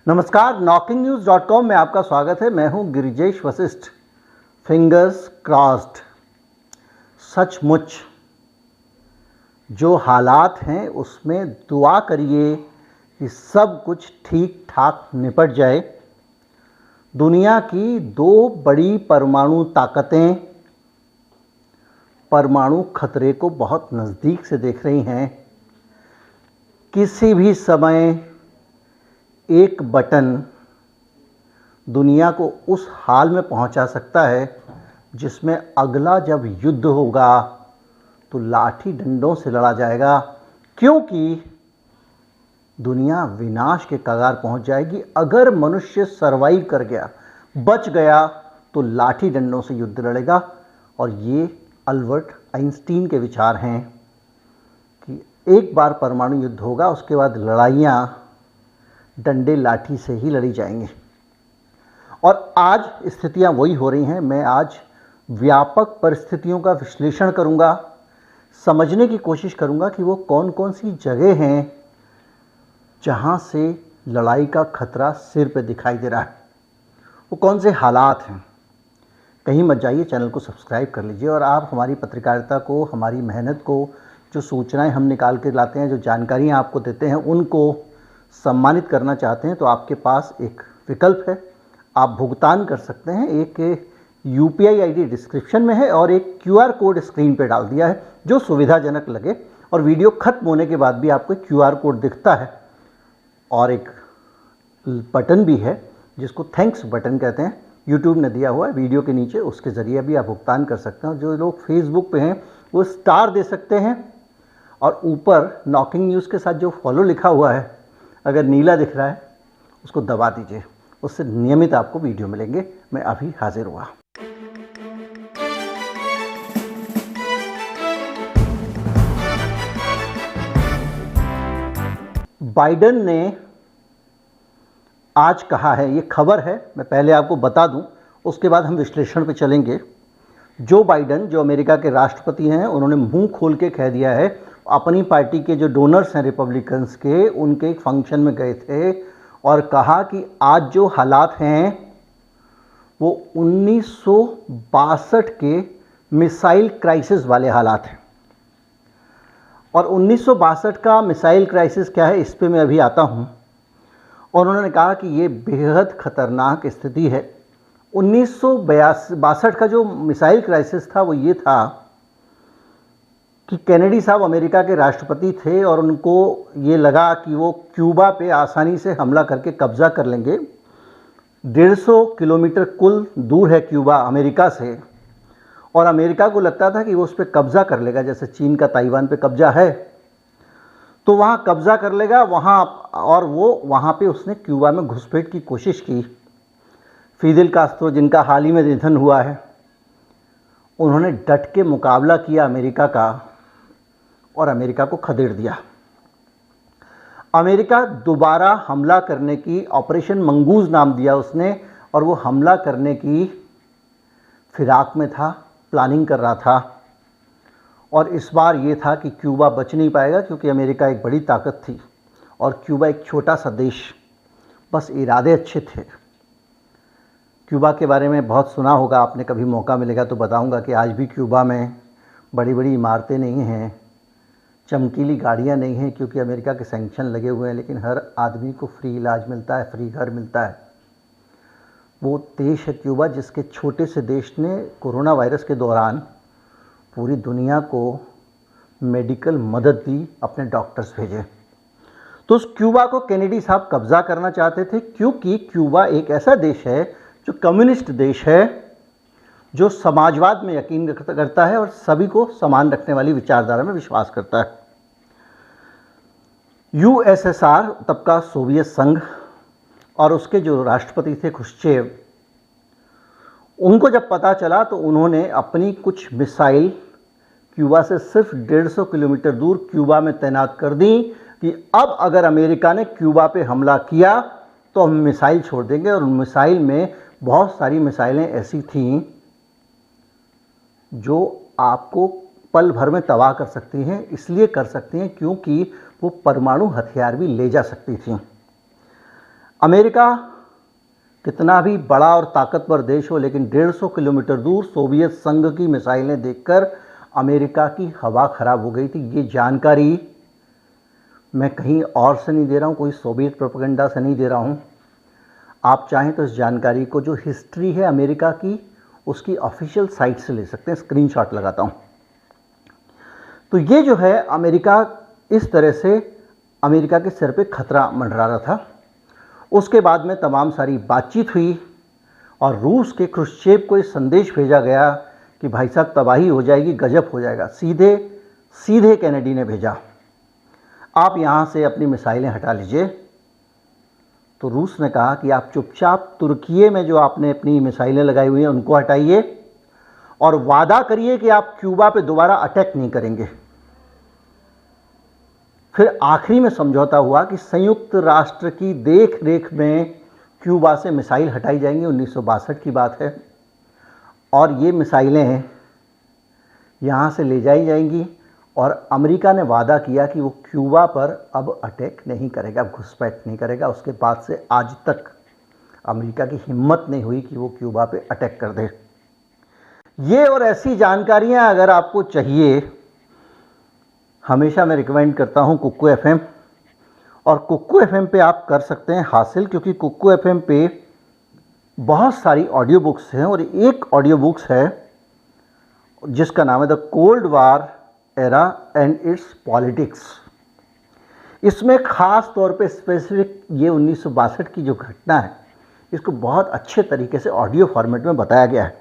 नमस्कार, knockingnewz.com में आपका स्वागत है। मैं हूं गिरिजेश वशिष्ठ। Fingers crossed. सचमुच जो हालात हैं उसमें दुआ करिए कि सब कुछ ठीक ठाक निपट जाए। दुनिया की दो बड़ी परमाणु ताकतें परमाणु खतरे को बहुत नज़दीक से देख रही हैं। किसी भी समय एक बटन दुनिया को उस हाल में पहुंचा सकता है जिसमें अगला जब युद्ध होगा तो लाठी डंडों से लड़ा जाएगा, क्योंकि दुनिया विनाश के कगार पहुंच जाएगी। अगर मनुष्य सरवाइव कर गया, बच गया, तो लाठी डंडों से युद्ध लड़ेगा। और ये अल्बर्ट आइंस्टीन के विचार हैं कि एक बार परमाणु युद्ध होगा, उसके बाद लड़ाइयाँ डंडे लाठी से ही लड़ी जाएंगी। और आज स्थितियां वही हो रही हैं। मैं आज व्यापक परिस्थितियों का विश्लेषण करूंगा, समझने की कोशिश करूंगा कि वो कौन कौन सी जगह हैं जहां से लड़ाई का खतरा सिर पे दिखाई दे रहा है, वो कौन से हालात हैं। कहीं मत जाइए, चैनल को सब्सक्राइब कर लीजिए। और आप हमारी पत्रकारिता को, हमारी मेहनत को, जो सूचनाएं हम निकाल के लाते हैं, जो जानकारियाँ आपको देते हैं, उनको सम्मानित करना चाहते हैं तो आपके पास एक विकल्प है। आप भुगतान कर सकते हैं। एक यूपीआई आईडी डिस्क्रिप्शन में है और एक क्यूआर कोड स्क्रीन पे डाल दिया है, जो सुविधाजनक लगे। और वीडियो खत्म होने के बाद भी आपको क्यूआर कोड दिखता है और एक बटन भी है जिसको थैंक्स बटन कहते हैं, यूट्यूब ने दिया हुआ है वीडियो के नीचे। उसके ज़रिए भी आप भुगतान कर सकते हैं। जो लोग फेसबुक पे हैं वो स्टार दे सकते हैं। और ऊपर नॉकिंग न्यूज़ के साथ जो फॉलो लिखा हुआ है, अगर नीला दिख रहा है, उसको दबा दीजिए। उससे नियमित आपको वीडियो मिलेंगे। मैं अभी हाजिर हुआ। बाइडेन ने आज कहा है, ये खबर है, मैं पहले आपको बता दूं, उसके बाद हम विश्लेषण पे चलेंगे। जो बाइडेन, जो अमेरिका के राष्ट्रपति हैं, उन्होंने मुंह खोल के कह दिया है, अपनी पार्टी के जो डोनर्स हैं रिपब्लिकन्स के, उनके एक फंक्शन में गए थे और कहा कि आज जो हालात हैं वो 1962 के मिसाइल क्राइसिस वाले हालात हैं। और 1962 का मिसाइल क्राइसिस क्या है, इस पे मैं अभी आता हूँ। और उन्होंने कहा कि ये बेहद खतरनाक स्थिति है। 1962 का जो मिसाइल क्राइसिस था वो ये था कि कैनेडी साहब अमेरिका के राष्ट्रपति थे और उनको ये लगा कि वो क्यूबा पे आसानी से हमला करके कब्ज़ा कर लेंगे। 150 किलोमीटर कुल दूर है क्यूबा अमेरिका से, और अमेरिका को लगता था कि वो उस पर कब्ज़ा कर लेगा, जैसे चीन का ताइवान पे कब्ज़ा है, तो वहाँ कब्ज़ा कर लेगा वहाँ। और वो वहाँ पे उसने क्यूबा में घुसपैठ की कोशिश की। फिदेल कास्त्रो, जिनका हाल ही में निधन हुआ है, उन्होंने डट के मुकाबला किया अमेरिका का और अमेरिका को खदेड़ दिया। अमेरिका दोबारा हमला करने की, ऑपरेशन मंगूज नाम दिया उसने, और वो हमला करने की फिराक में था, प्लानिंग कर रहा था। और इस बार ये था कि क्यूबा बच नहीं पाएगा, क्योंकि अमेरिका एक बड़ी ताकत थी और क्यूबा एक छोटा सा देश। बस इरादे अच्छे थे। क्यूबा के बारे में बहुत सुना होगा आपने, कभी मौका मिलेगा तो बताऊंगा कि आज भी क्यूबा में बड़ी बड़ी इमारतें नहीं हैं, चमकीली गाड़ियां नहीं हैं, क्योंकि अमेरिका के सैंक्शन लगे हुए हैं, लेकिन हर आदमी को फ्री इलाज मिलता है, फ्री घर मिलता है। वो देश है क्यूबा, जिसके छोटे से देश ने कोरोना वायरस के दौरान पूरी दुनिया को मेडिकल मदद दी, अपने डॉक्टर्स भेजे। तो उस क्यूबा को कैनेडी साहब कब्ज़ा करना चाहते थे, क्योंकि क्यूबा एक ऐसा देश है जो कम्युनिस्ट देश है, जो समाजवाद में यकीन करता है और सभी को समान रखने वाली विचारधारा में विश्वास करता है। यूएसएसआर, तब का सोवियत संघ, और उसके जो राष्ट्रपति थे खुश्चेव, उनको जब पता चला तो उन्होंने अपनी कुछ मिसाइल क्यूबा से सिर्फ 150 किलोमीटर दूर क्यूबा में तैनात कर दी कि अब अगर अमेरिका ने क्यूबा पे हमला किया तो हम मिसाइल छोड़ देंगे। और उन मिसाइल में बहुत सारी मिसाइलें ऐसी थीं जो आपको पल भर में तबाह कर सकती हैं। इसलिए कर सकती हैं क्योंकि वो परमाणु हथियार भी ले जा सकती थीं। अमेरिका कितना भी बड़ा और ताकतवर देश हो, लेकिन 150 किलोमीटर दूर सोवियत संघ की मिसाइलें देखकर अमेरिका की हवा खराब हो गई थी। ये जानकारी मैं कहीं और से नहीं दे रहा हूँ, कोई सोवियत प्रोपेगेंडा से नहीं दे रहा हूँ। आप चाहें तो इस जानकारी को, जो हिस्ट्री है अमेरिका की, उसकी ऑफिशियल साइट से ले सकते हैं। स्क्रीनशॉट लगाता हूँ। तो ये जो है अमेरिका, इस तरह से अमेरिका के सिर पे खतरा मंडरा रहा था। उसके बाद में तमाम सारी बातचीत हुई और रूस के क्रुश्चेव को ये संदेश भेजा गया कि भाई साहब तबाही हो जाएगी, गजब हो जाएगा। सीधे सीधे कैनेडी ने भेजा, आप यहाँ से अपनी मिसाइलें हटा लीजिए। तो रूस ने कहा कि आप चुपचाप तुर्की में जो आपने अपनी मिसाइलें लगाई हुई हैं उनको हटाइए और वादा करिए कि आप क्यूबा पे दोबारा अटैक नहीं करेंगे। फिर आखिरी में समझौता हुआ कि संयुक्त राष्ट्र की देख रेख में क्यूबा से मिसाइल हटाई जाएंगी। 1962 की बात है और ये मिसाइलें यहाँ से ले जाई जाएंगी और अमेरिका ने वादा किया कि वो क्यूबा पर अब अटैक नहीं करेगा, घुसपैठ नहीं करेगा। उसके बाद से आज तक अमेरिका की हिम्मत नहीं हुई कि वो क्यूबा पे अटैक कर दे। ये और ऐसी जानकारियां अगर आपको चाहिए, हमेशा मैं रिकमेंड करता हूं कुक्कू एफएम, और कुक्कू एफएम पे आप कर सकते हैं हासिल, क्योंकि कुक्कू एफएम पे बहुत सारी ऑडियो बुक्स हैं और एक ऑडियो बुक्स है जिसका नाम है the cold war era and it's politics. इसमें ख़ास तौर पे स्पेसिफिक ये 1962 की जो घटना है इसको बहुत अच्छे तरीके से ऑडियो फॉर्मेट में बताया गया है।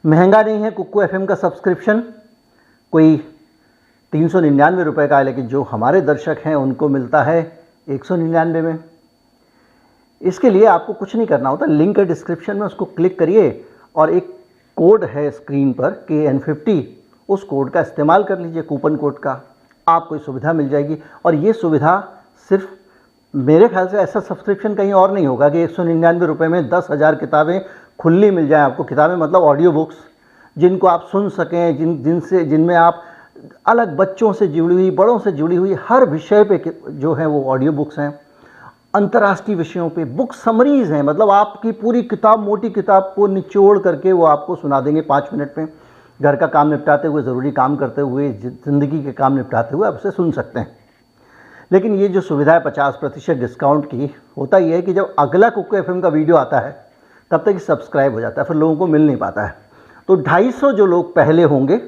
महंगा नहीं है कुक्कू एफएम का सब्सक्रिप्शन, कोई 399 रुपये का है, लेकिन जो हमारे दर्शक हैं उनको मिलता है 199 में। इसके लिए आपको कुछ नहीं करना होता, लिंक है डिस्क्रिप्शन में, उसको क्लिक करिए और एक कोड है स्क्रीन पर KN50, उस कोड का इस्तेमाल कर लीजिए, कूपन कोड का, आपको सुविधा मिल जाएगी। और ये सुविधा सिर्फ, मेरे ख्याल से ऐसा सब्सक्रिप्शन कहीं और नहीं होगा कि 199 रुपये में 10,000 किताबें खुली मिल जाएं आपको। किताबें मतलब ऑडियो बुक्स, जिनको आप सुन सकें, जिनमें आप अलग बच्चों से जुड़ी हुई, बड़ों से जुड़ी हुई हर विषय पे जो है वो ऑडियो बुक्स हैं। अंतर्राष्ट्रीय विषयों पे बुक समरीज हैं, मतलब आपकी पूरी किताब, मोटी किताब को निचोड़ करके वो आपको सुना देंगे 5 मिनट में। घर का काम निपटाते हुए, ज़रूरी काम करते हुए, ज़िंदगी के काम निपटाते हुए आप उसे सुन सकते हैं। लेकिन ये जो सुविधा है 50% डिस्काउंट की, होता ये है कि जब अगला कुक्कू एफएम का वीडियो आता है तब तक सब्सक्राइब हो जाता है, फिर लोगों को मिल नहीं पाता है। तो 250 जो लोग पहले होंगे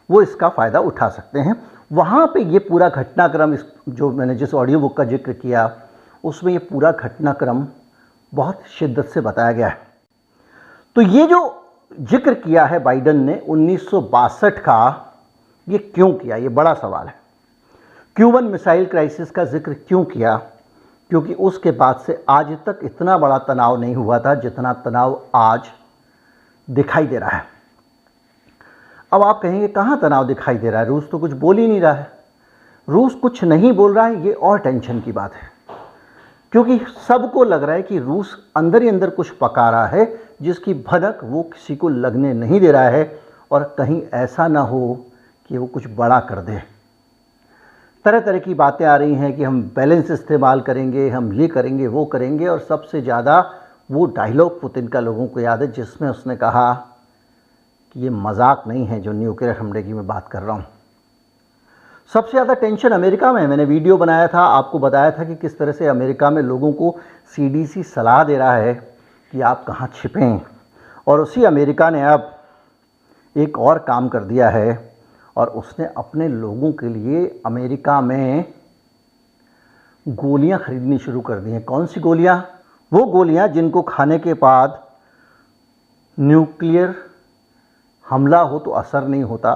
वो इसका फ़ायदा उठा सकते हैं। वहाँ पे ये पूरा घटनाक्रम, जो मैंने जिस ऑडियो बुक का जिक्र किया उसमें ये पूरा घटनाक्रम बहुत शिद्दत से बताया गया है। तो ये जो जिक्र किया है बाइडेन ने 1962 का, ये क्यों किया, ये बड़ा सवाल है। क्यूबन मिसाइल क्राइसिस का जिक्र क्यों किया? क्योंकि उसके बाद से आज तक इतना बड़ा तनाव नहीं हुआ था जितना तनाव आज दिखाई दे रहा है। अब आप कहेंगे कहाँ तनाव दिखाई दे रहा है, रूस तो कुछ बोल ही नहीं रहा है। रूस कुछ नहीं बोल रहा है, ये और टेंशन की बात है, क्योंकि सबको लग रहा है कि रूस अंदर ही अंदर कुछ पका रहा है जिसकी भनक वो किसी को लगने नहीं दे रहा है, और कहीं ऐसा ना हो कि वो कुछ बड़ा कर दे। तरह तरह की बातें आ रही हैं कि हम बैलेंस इस्तेमाल करेंगे, हम ये करेंगे, वो करेंगे, और सबसे ज़्यादा वो डायलॉग पुतिन का लोगों को याद है जिसमें उसने कहा कि ये मजाक नहीं है जो न्यूक्लियर हमले की मैं बात कर रहा हूँ। सबसे ज़्यादा टेंशन अमेरिका में है। मैंने वीडियो बनाया था, आपको बताया था कि किस तरह से अमेरिका में लोगों को CDC सलाह दे रहा है कि आप कहाँ छिपें, और उसी अमेरिका ने अब एक और काम कर दिया है और उसने अपने लोगों के लिए अमेरिका में गोलियां खरीदनी शुरू कर दी हैं। कौन सी गोलियां? वो गोलियां जिनको खाने के बाद न्यूक्लियर हमला हो तो असर नहीं होता।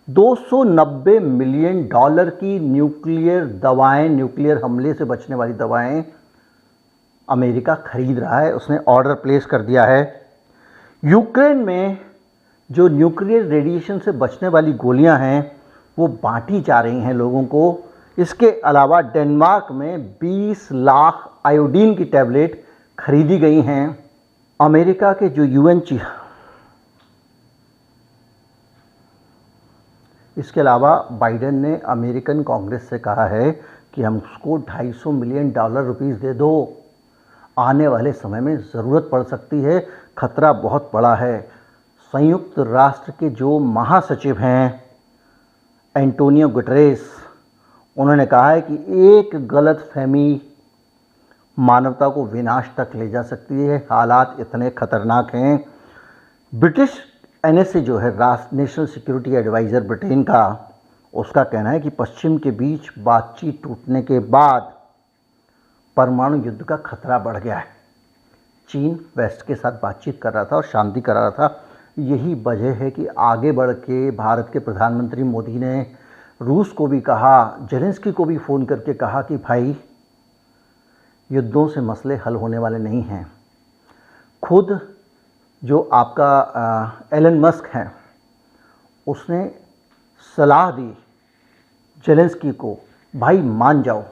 290 मिलियन डॉलर की न्यूक्लियर दवाएं, न्यूक्लियर हमले से बचने वाली दवाएं अमेरिका खरीद रहा है। उसने ऑर्डर प्लेस कर दिया है। यूक्रेन में जो न्यूक्लियर रेडिएशन से बचने वाली गोलियां हैं वो बांटी जा रही हैं लोगों को। इसके अलावा डेनमार्क में 20 लाख आयोडीन की टैबलेट खरीदी गई हैं। अमेरिका के जो UN चीफ, इसके अलावा बाइडेन ने अमेरिकन कांग्रेस से कहा है कि हम उसको $250 मिलियन दे दो आने वाले समय में ज़रूरत पड़ सकती है। खतरा बहुत बड़ा है। संयुक्त राष्ट्र के जो महासचिव हैं एंटोनियो गुटेरेस, उन्होंने कहा है कि एक गलतफहमी मानवता को विनाश तक ले जा सकती है। हालात इतने खतरनाक हैं। ब्रिटिश एनएसए जो है, नेशनल सिक्योरिटी एडवाइज़र ब्रिटेन का, उसका कहना है कि पश्चिम के बीच बातचीत टूटने के बाद परमाणु युद्ध का खतरा बढ़ गया है। चीन वेस्ट के साथ बातचीत कर रहा था और शांति करा रहा था। यही वजह है कि आगे बढ़ के भारत के प्रधानमंत्री मोदी ने रूस को भी कहा, जेलेंस्की को भी फ़ोन करके कहा कि भाई युद्धों से मसले हल होने वाले नहीं हैं। खुद जो आपका एलन मस्क है, उसने सलाह दी जेलेंस्की को, भाई मान जाओ,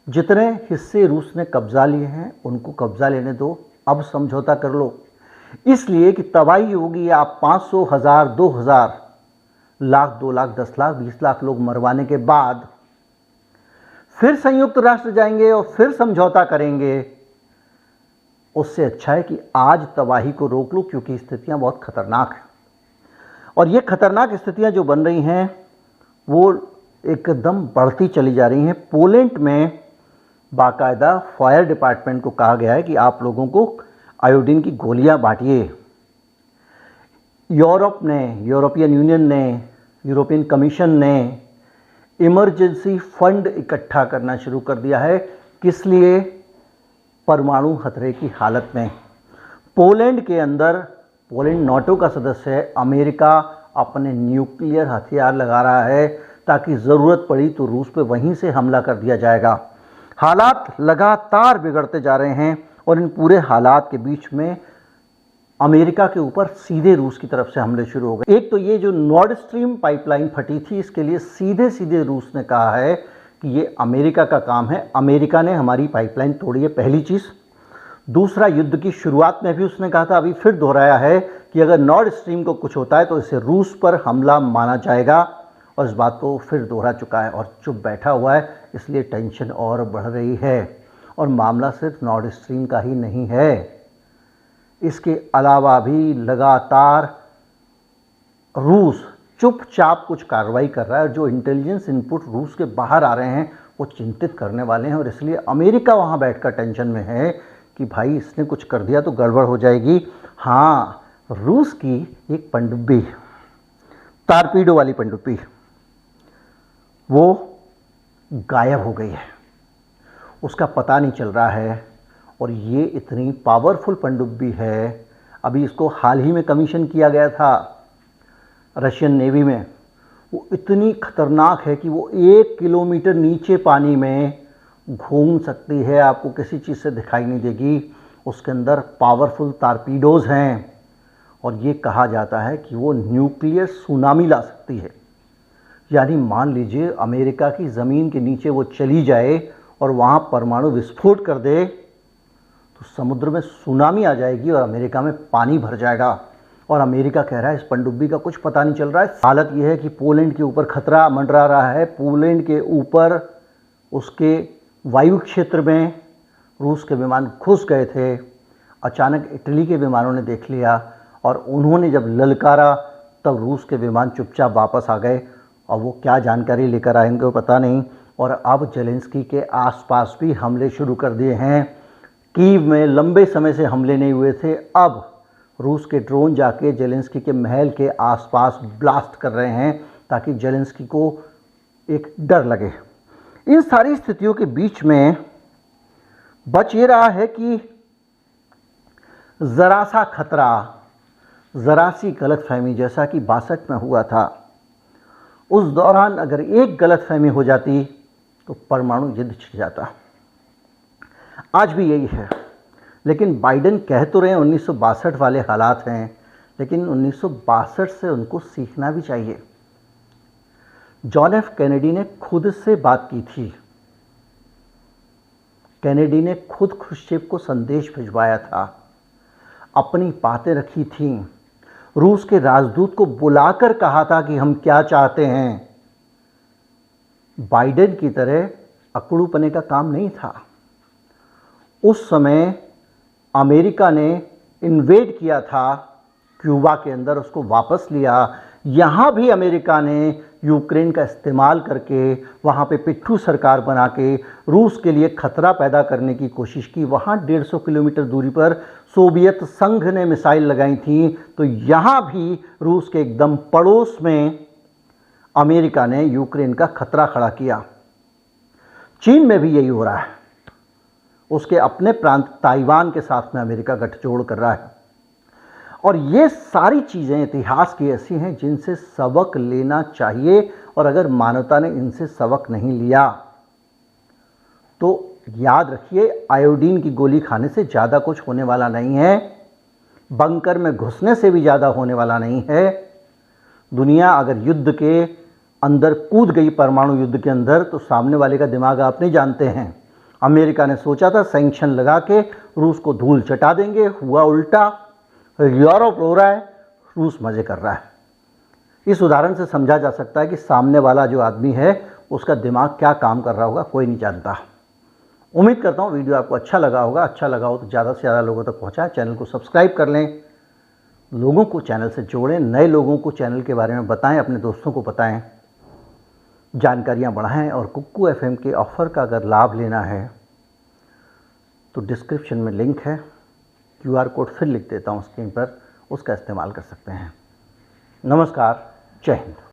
जितने हिस्से रूस ने कब्जा लिए हैं उनको कब्जा लेने दो, अब समझौता कर लो। इसलिए कि तबाही होगी। आप 500, 1000, 2000, लाख, 2 लाख, 10 लाख, 20 लाख लोग मरवाने के बाद फिर संयुक्त राष्ट्र जाएंगे और फिर समझौता करेंगे। उससे अच्छा है कि आज तबाही को रोक लो, क्योंकि स्थितियां बहुत खतरनाक हैं। और ये खतरनाक स्थितियां जो बन रही हैं वो एकदम बढ़ती चली जा रही हैं। पोलैंड में बाकायदा फायर डिपार्टमेंट को कहा गया है कि आप लोगों को आयोडीन की गोलियां बांटिए। यूरोपियन यूनियन ने, यूरोपियन कमीशन ने इमरजेंसी फंड इकट्ठा करना शुरू कर दिया है। किस लिए? परमाणु खतरे की हालत में। पोलैंड के अंदर, पोलैंड नाटो का सदस्य है, अमेरिका अपने न्यूक्लियर हथियार लगा रहा है ताकि ज़रूरत पड़ी तो रूस पे वहीं से हमला कर दिया जाएगा। हालात लगातार बिगड़ते जा रहे हैं और इन पूरे हालात के बीच में अमेरिका के ऊपर सीधे रूस की तरफ से हमले शुरू हो गए। एक तो ये जो नॉर्ड स्ट्रीम पाइपलाइन फटी थी, इसके लिए सीधे सीधे रूस ने कहा है कि ये अमेरिका का काम है, अमेरिका ने हमारी पाइपलाइन तोड़ी है, पहली चीज़। दूसरा, युद्ध की शुरुआत में भी उसने कहा था, अभी फिर दोहराया है कि अगर नॉर्ड स्ट्रीम को कुछ होता है तो इसे रूस पर हमला माना जाएगा, और इस बात को फिर दोहरा चुका है और चुप बैठा हुआ है। इसलिए टेंशन और बढ़ रही है। और मामला सिर्फ नॉर्ड स्ट्रीम का ही नहीं है, इसके अलावा भी लगातार रूस चुपचाप कुछ कार्रवाई कर रहा है। और जो इंटेलिजेंस इनपुट रूस के बाहर आ रहे हैं वो चिंतित करने वाले हैं। और इसलिए अमेरिका वहाँ बैठकर टेंशन में है कि भाई इसने कुछ कर दिया तो गड़बड़ हो जाएगी। हाँ, रूस की एक पनडुब्बी, टारपीडो वाली पनडुब्बी, वो गायब हो गई है, उसका पता नहीं चल रहा है। और ये इतनी पावरफुल पनडुब्बी है, अभी इसको हाल ही में कमीशन किया गया था रशियन नेवी में। वो इतनी खतरनाक है कि वो 1 किलोमीटर नीचे पानी में घूम सकती है, आपको किसी चीज़ से दिखाई नहीं देगी। उसके अंदर पावरफुल टारपीडोज़ हैं और ये कहा जाता है कि वो न्यूक्लियर सुनामी ला सकती है। यानी मान लीजिए अमेरिका की ज़मीन के नीचे वो चली जाए और वहाँ परमाणु विस्फोट कर दे तो समुद्र में सुनामी आ जाएगी और अमेरिका में पानी भर जाएगा। और अमेरिका कह रहा है इस पनडुब्बी का कुछ पता नहीं चल रहा है। हालत यह है कि पोलैंड के ऊपर खतरा मंडरा रहा है। पोलैंड के ऊपर उसके वायु क्षेत्र में रूस के विमान घुस गए थे। अचानक इटली के विमानों ने देख लिया और उन्होंने जब ललकारा तब रूस के विमान चुपचाप वापस आ गए। और वो क्या जानकारी लेकर आएंगे पता नहीं। और अब जेलेंस्की के आसपास भी हमले शुरू कर दिए हैं। कीव में लंबे समय से हमले नहीं हुए थे, अब रूस के ड्रोन जाके जेलेंस्की के महल के आसपास ब्लास्ट कर रहे हैं ताकि जेलेंस्की को एक डर लगे। इन सारी स्थितियों के बीच में बच ये रहा है कि ज़रा सा खतरा, ज़रा सी गलतफहमी, जैसा कि 62 में हुआ था, उस दौरान अगर एक गलतफहमी हो जाती तो परमाणु युद्ध छिड़ जाता। आज भी यही है। लेकिन बाइडेन कह तो रहे हैं 1962 वाले हालात हैं, लेकिन 1962 से उनको सीखना भी चाहिए। जॉन एफ कैनेडी ने खुद से बात की थी। कैनेडी ने खुद ख्रुश्चेव को संदेश भिजवाया था, अपनी बातें रखी थीं, रूस के राजदूत को बुलाकर कहा था कि हम क्या चाहते हैं। बाइडेन की तरह अकड़ूपने का काम नहीं था। उस समय अमेरिका ने इन्वेड किया था क्यूबा के अंदर, उसको वापस लिया। यहाँ भी अमेरिका ने यूक्रेन का इस्तेमाल करके वहाँ पे पिट्ठू सरकार बना के रूस के लिए खतरा पैदा करने की कोशिश की। वहाँ 150 किलोमीटर दूरी पर सोवियत संघ ने मिसाइल लगाई थी, तो यहाँ भी रूस के एकदम पड़ोस में अमेरिका ने यूक्रेन का खतरा खड़ा किया। चीन में भी यही हो रहा है, उसके अपने प्रांत ताइवान के साथ में अमेरिका गठजोड़ कर रहा है। और ये सारी चीज़ें इतिहास की ऐसी हैं जिनसे सबक लेना चाहिए, और अगर मानवता ने इनसे सबक नहीं लिया तो याद रखिए, आयोडीन की गोली खाने से ज़्यादा कुछ होने वाला नहीं है, बंकर में घुसने से भी ज़्यादा होने वाला नहीं है। दुनिया अगर युद्ध के अंदर कूद गई, परमाणु युद्ध के अंदर, तो सामने वाले का दिमाग आप नहीं जानते हैं। अमेरिका ने सोचा था सैंक्शन लगा के रूस को धूल चटा देंगे, हुआ उल्टा। यूरोप रो रहा है, रूस मज़े कर रहा है। इस उदाहरण से समझा जा सकता है कि सामने वाला जो आदमी है उसका दिमाग क्या काम कर रहा होगा, कोई नहीं जानता। उम्मीद करता हूँ वीडियो आपको अच्छा लगा होगा। अच्छा लगा हो तो ज़्यादा से ज़्यादा लोगों तक पहुँचाएं, चैनल को सब्सक्राइब कर लें, लोगों को चैनल से जोड़ें, नए लोगों को चैनल के बारे में बताएं, अपने दोस्तों को बताएं, जानकारियाँ बढ़ाएं। और कुक्कू FM के ऑफ़र का अगर लाभ लेना है तो डिस्क्रिप्शन में लिंक है, QR कोड फिर लिख देता हूँ स्क्रीन पर, उसका इस्तेमाल कर सकते हैं। नमस्कार, जय हिंद।